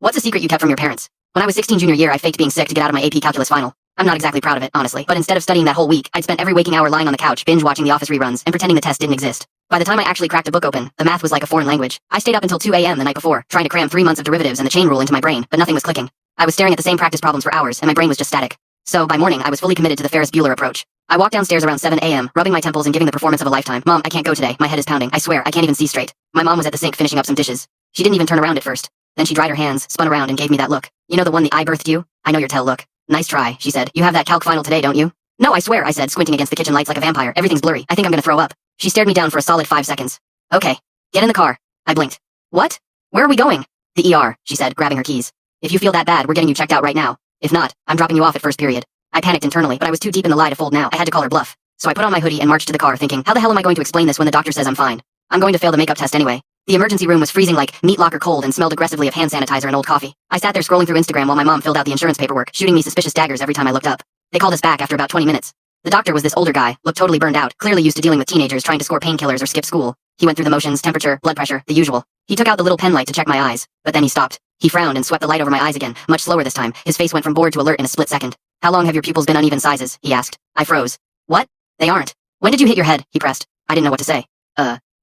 What's a secret you kept from your parents? When I was 16 junior year, I faked being sick to get out of my AP Calculus final. I'm not exactly proud of it, honestly, but instead of studying that whole week, I'd spent every waking hour lying on the couch, binge-watching The Office reruns, and pretending the test didn't exist. By the time I actually cracked a book open, the math was like a foreign language. I stayed up until 2 a.m. the night before, trying to cram 3 months of derivatives and the chain rule into my brain, but nothing was clicking. I was staring at the same practice problems for hours, and my brain was just static. So, by morning, I was fully committed to the Ferris Bueller approach. I walked downstairs around 7 a.m., rubbing my temples and giving the performance of a lifetime. Mom, I can't go today. My head is pounding. I swear, I can't even see straight. My mom was at the sink finishing up some dishes. She didn't even turn around at first. Then she dried her hands, spun around, and gave me that look. You know the one the I birthed you? I know your tell look. Nice try, she said. You have that calc final today, don't you? No, I swear, I said, squinting against the kitchen lights like a vampire. Everything's blurry. I think I'm gonna throw up. She stared me down for a solid 5 seconds. Okay. Get in the car. I blinked. What? Where are we going? The ER, she said, grabbing her keys. If you feel that bad, we're getting you checked out right now. If not, I'm dropping you off at first period. I panicked internally, but I was too deep in the lie to fold now. I had to call her bluff. So I put on my hoodie and marched to the car thinking, how the hell am I going to explain this when the doctor says I'm fine? I'm going to fail the makeup test anyway. The emergency room was freezing like meat locker cold and smelled aggressively of hand sanitizer and old coffee. I sat there scrolling through Instagram while my mom filled out the insurance paperwork, shooting me suspicious daggers every time I looked up. They called us back after about 20 minutes. The doctor was this older guy, looked totally burned out, clearly used to dealing with teenagers trying to score painkillers or skip school. He went through the motions, temperature, blood pressure, the usual. He took out the little pen light to check my eyes, but then he stopped. He frowned and swept the light over my eyes again, much slower this time. His face went from bored to alert in a split second. How long have your pupils been uneven sizes? He asked. I froze. What? They aren't. When did you hit your head? He pressed. I didn't know what to say.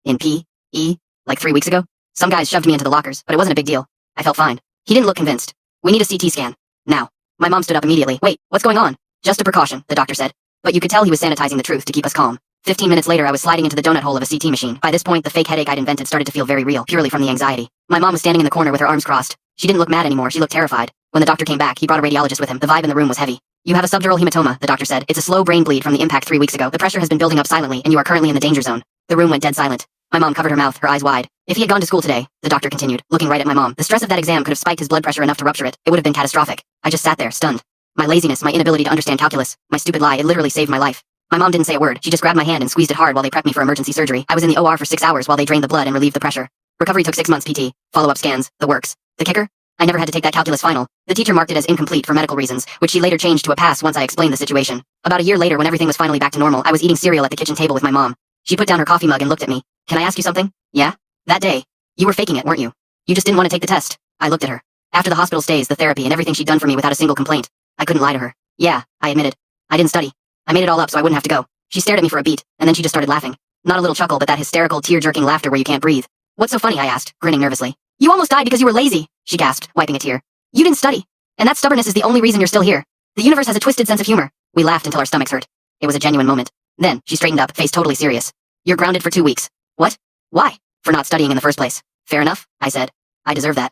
In P.E.? Like 3 weeks ago? Some guys shoved me into the lockers, but it wasn't a big deal. I felt fine. He didn't look convinced. We need a CT scan. Now. My mom stood up immediately. Wait, what's going on? Just a precaution, the doctor said. But you could tell he was sanitizing the truth to keep us calm. 15 minutes later, I was sliding into the donut hole of a CT machine. By this point, the fake headache I'd invented started to feel very real, purely from the anxiety. My mom was standing in the corner with her arms crossed. She didn't look mad anymore, she looked terrified. When the doctor came back, he brought a radiologist with him. The vibe in the room was heavy. You have a subdural hematoma, the doctor said. It's a slow brain bleed from the impact 3 weeks ago. The pressure has been building up silently, and you are currently in the danger zone. The room went dead silent. My mom covered her mouth, her eyes wide. If he had gone to school today, the doctor continued, looking right at my mom, the stress of that exam could have spiked his blood pressure enough to rupture it. It would have been catastrophic. I just sat there, stunned. My laziness, my inability to understand calculus, my stupid lie, it literally saved my life. My mom didn't say a word. She just grabbed my hand and squeezed it hard while they prepped me for emergency surgery. I was in the OR for 6 hours while they drained the blood and relieved the pressure. Recovery took 6 months PT, follow-up scans, the works. The kicker? I never had to take that calculus final. The teacher marked it as incomplete for medical reasons, which she later changed to a pass once I explained the situation. About a year later, when everything was finally back to normal, I was eating cereal at the kitchen table with my mom. She put down her coffee mug and looked at me. Can I ask you something? Yeah? That day, you were faking it, weren't you? You just didn't want to take the test. I looked at her. After the hospital stays, the therapy, and everything she'd done for me without a single complaint, I couldn't lie to her. Yeah, I admitted. I didn't study. I made it all up so I wouldn't have to go. She stared at me for a beat, and then she just started laughing. Not a little chuckle, but that hysterical, tear-jerking laughter where you can't breathe. What's so funny? I asked, grinning nervously. You almost died because you were lazy, she gasped, wiping a tear. You didn't study. And that stubbornness is the only reason you're still here. The universe has a twisted sense of humor. We laughed until our stomachs hurt. It was a genuine moment. Then, she straightened up, face totally serious. You're grounded for 2 weeks. What? Why? For not studying in the first place. Fair enough, I said. I deserve that.